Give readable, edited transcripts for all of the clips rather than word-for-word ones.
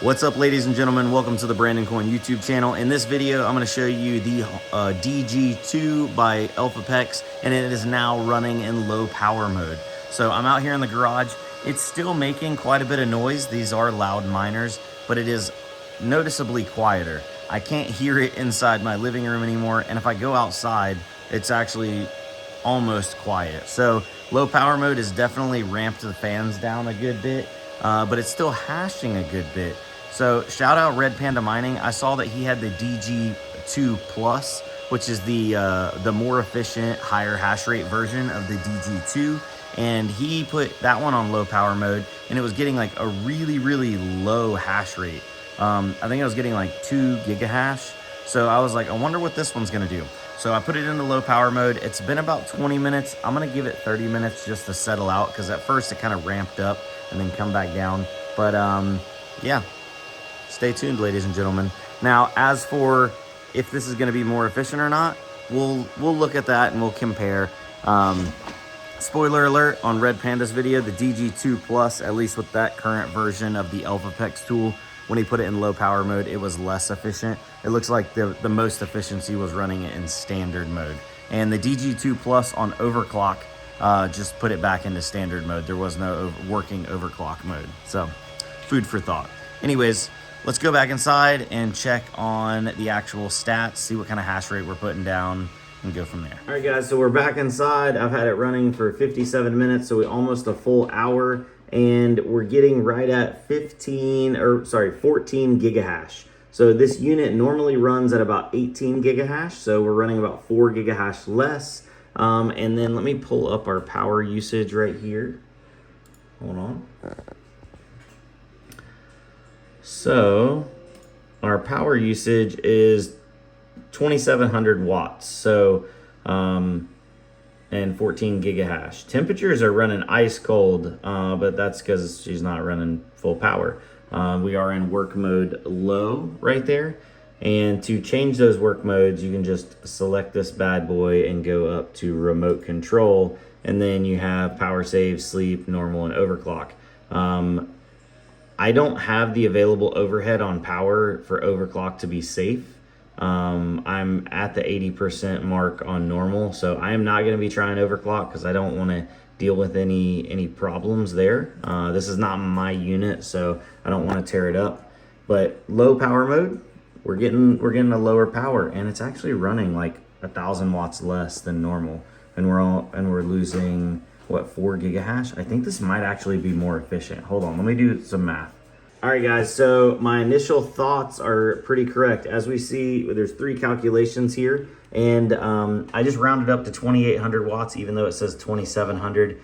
What's up, ladies and gentlemen? Welcome to the Brandon Coin YouTube channel. In this video, I'm going to show you the DG2 by Elphapex, and it is now running in low power mode. So I'm out here in the garage. It's still making quite a bit of noise. These are loud miners, but it is noticeably quieter. I can't hear it inside my living room anymore, and if I go outside, it's actually almost quiet. So low power mode has definitely ramped the fans down a good bit, but it's still hashing a good bit. So shout out Red Panda Mining. I saw that he had the DG2 Plus, which is the more efficient, higher hash rate version of the DG2. And he put that one on low power mode, and it was getting like a really low hash rate. I think I was getting like 2 gigahash. So I was like, I wonder what this one's gonna do. So I put it into low power mode. It's been about 20 minutes. I'm gonna give it 30 minutes just to settle out, because at first it kind of ramped up and then come back down. But yeah, stay tuned, ladies and gentlemen. Now, as for if this is gonna be more efficient or not, we'll look at that and we'll compare. Spoiler alert on Red Panda's video, the DG2 Plus, at least with that current version of the Elphapex tool, when he put it in low power mode, it was less efficient. It looks like the most efficiency was running it in standard mode. And the DG2 Plus on overclock just put it back into standard mode. There was no working overclock mode. So, food for thought. Anyways, let's go back inside and check on the actual stats, see what kind of hash rate we're putting down, and go from there. All right, guys, so we're back inside. I've had it running for 57 minutes, so almost a full hour, and we're getting right at 14 gigahash. So this unit normally runs at about 18 gigahash, so we're running about 4 gigahash less. And then let me pull up our power usage right here. Hold on. So our power usage is 2,700 watts. So, and 14 gigahash. Temperatures are running ice cold, but that's because she's not running full power. We are in work mode low right there. And to change those work modes, you can just select this bad boy and go up to remote control. And then you have power save, sleep, normal, and overclock. I don't have the available overhead on power for overclock to be safe. I'm at the 80% mark on normal, so I am not going to be trying overclock because I don't want to deal with any problems there. This is not my unit, so I don't want to tear it up. But low power mode, we're getting a lower power, and it's actually running like 1,000 watts less than normal, and we're losing what, 4 gigahash. I think this might actually be more efficient. Hold on, let me do some math. All right, guys, so my initial thoughts are pretty correct. As we see, there's 3 calculations here, and I just rounded up to 2,800 watts, even though it says 2,700,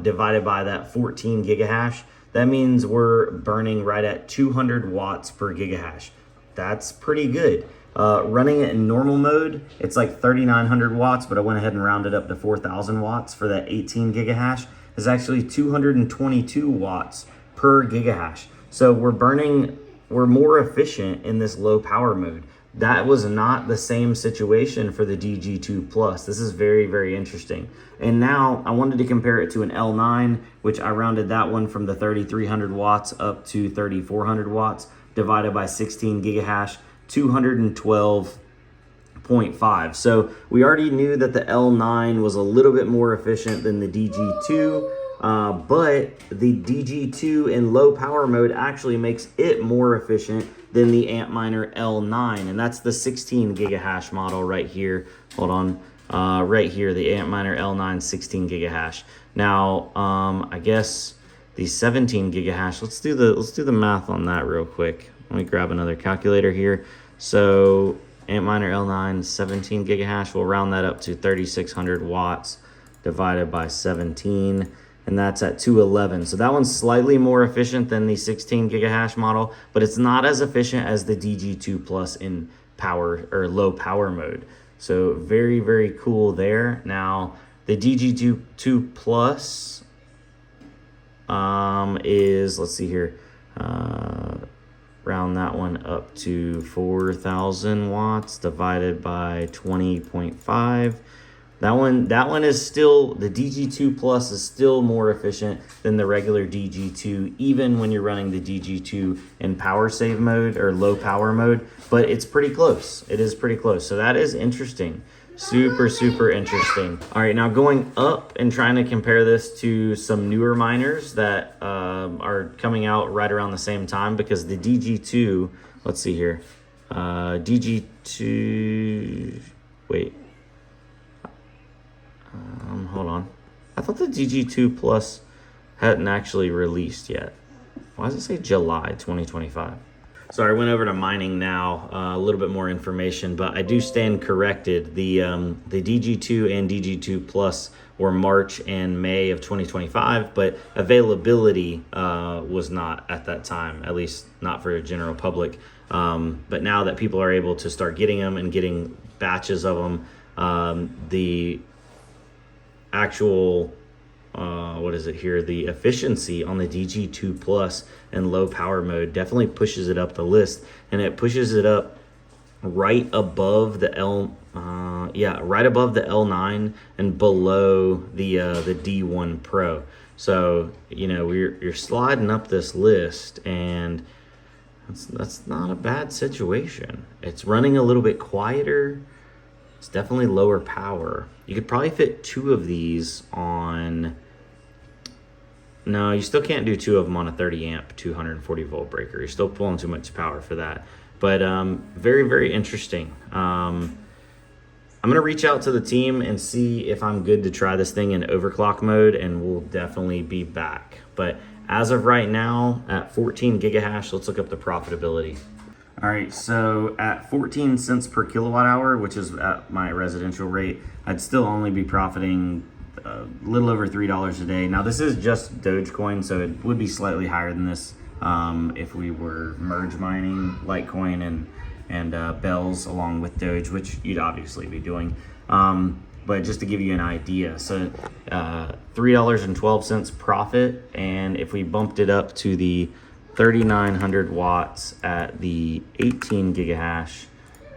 divided by that 14 gigahash. That means we're burning right at 200 watts per gigahash. That's pretty good. Running it in normal mode, it's like 3,900 watts, but I went ahead and rounded up to 4,000 watts for that 18 gigahash. It's actually 222 watts per gigahash. So we're more efficient in this low power mode. That was not the same situation for the DG2 Plus. This is very interesting. And now I wanted to compare it to an L9, which I rounded that one from the 3,300 watts up to 3,400 watts, divided by 16 gigahash, 212.5. So we already knew that the L9 was a little bit more efficient than the DG2, but the DG2 in low power mode actually makes it more efficient than the Antminer L9, and that's the 16 gigahash model right here. Hold on, right here, the Antminer L9 16 gigahash. Now, I guess the 17 gigahash. Let's do the math on that real quick. Let me grab another calculator here. So Antminer L9 17 gigahash, we'll round that up to 3,600 watts divided by 17, and that's at 211. So that one's slightly more efficient than the 16 gigahash model, but it's not as efficient as the DG2 Plus in power or low power mode. So very cool there. Now the DG2 Plus is, let's see here, round that one up to 4,000 watts divided by 20.5. That one is still, the DG2 Plus is still more efficient than the regular DG2, even when you're running the DG2 in power save mode or low power mode, but it's pretty close. It is pretty close. So that is interesting. Super, super interesting. All right, now going up and trying to compare this to some newer miners that are coming out right around the same time, because the DG2, let's see here, DG2, wait. Hold on. I thought the DG2 Plus hadn't actually released yet. Why does it say July 2025? So I went over to mining now, a little bit more information, but I do stand corrected. The DG2 and DG2 Plus were March and May of 2025, but availability was not at that time, at least not for a general public. But now that people are able to start getting them and getting batches of them, the actual what is it here, the efficiency on the DG2 Plus and low power mode definitely pushes it up the list, and it pushes it up right above the right above the L9 and below the D1 Pro. So you know, you're sliding up this list, and that's not a bad situation. It's running a little bit quieter. It's definitely lower power. You could probably fit 2 of these on... No, you still can't do 2 of them on a 30 amp, 240 volt breaker. You're still pulling too much power for that. But very, very interesting. I'm going to reach out to the team and see if I'm good to try this thing in overclock mode, and we'll definitely be back. But as of right now, at 14 gigahash, let's look up the profitability. All right, so at 14 cents per kilowatt hour, which is at my residential rate, I'd still only be profiting a little over $3 a day. Now this is just Dogecoin, so it would be slightly higher than this if we were merge mining Litecoin and Bells along with Doge, which you'd obviously be doing. But just to give you an idea, so $3.12 profit, and if we bumped it up to the 3,900 watts at the 18 gigahash,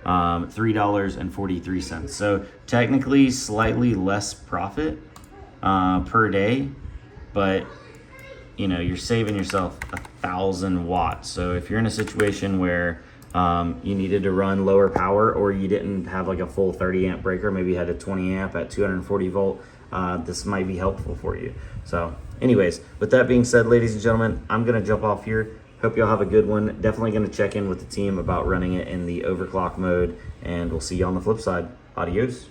$3.43. So technically slightly less profit per day, but you know, you're saving yourself 1,000 watts. So if you're in a situation where you needed to run lower power, or you didn't have like a full 30 amp breaker, maybe you had a 20 amp at 240 volt, this might be helpful for you. So anyways, with that being said, ladies and gentlemen, I'm gonna jump off here. Hope y'all have a good one. Definitely gonna check in with the team about running it in the overclock mode, and we'll see you on the flip side. Adios.